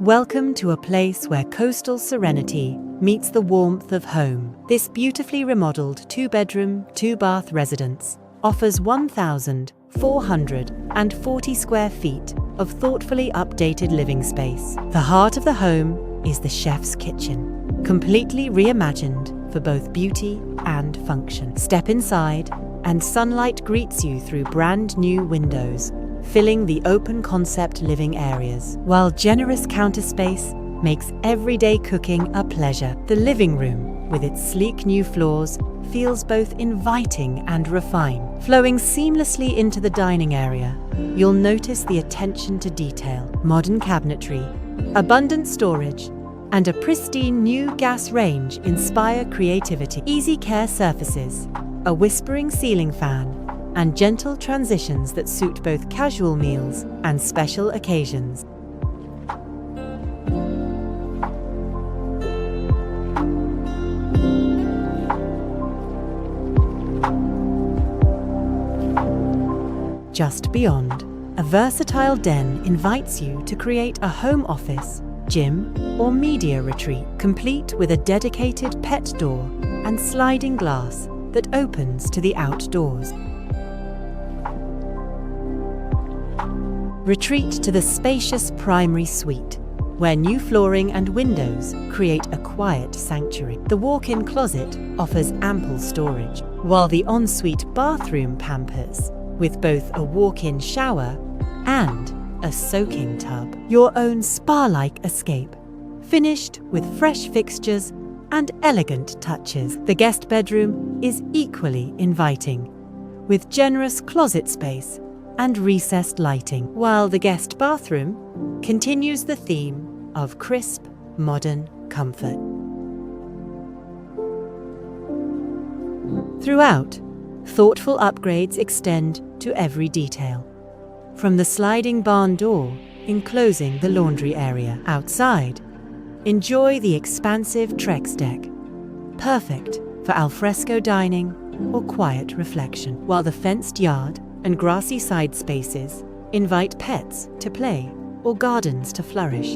Welcome to a place where coastal serenity meets the warmth of home. This beautifully remodeled 2-bedroom, 2-bath residence offers 1,440 square feet of thoughtfully updated living space. The heart of the home is the chef's kitchen, completely reimagined for both beauty and function. Step inside, and sunlight greets you through brand new windows, filling the open-concept living areas, while generous counter space makes everyday cooking a pleasure. The living room, with its sleek new floors, feels both inviting and refined. Flowing seamlessly into the dining area, you'll notice the attention to detail, modern cabinetry, abundant storage, and a pristine new gas range inspire creativity. Easy care surfaces, a whispering ceiling fan, and gentle transitions that suit both casual meals and special occasions. Just beyond, a versatile den invites you to create a home office, gym, or media retreat, complete with a dedicated pet door and sliding glass that opens to the outdoors. Retreat to the spacious primary suite, where new flooring and windows create a quiet sanctuary. The walk-in closet offers ample storage, while the ensuite bathroom pampers with both a walk-in shower and a soaking tub. Your own spa-like escape, finished with fresh fixtures and elegant touches. The guest bedroom is equally inviting, with generous closet space and recessed lighting, while the guest bathroom continues the theme of crisp, modern comfort. Throughout, thoughtful upgrades extend to every detail, from the sliding barn door enclosing the laundry area. Outside, enjoy the expansive Trex deck, perfect for alfresco dining or quiet reflection, while the fenced yard and grassy side spaces invite pets to play or gardens to flourish.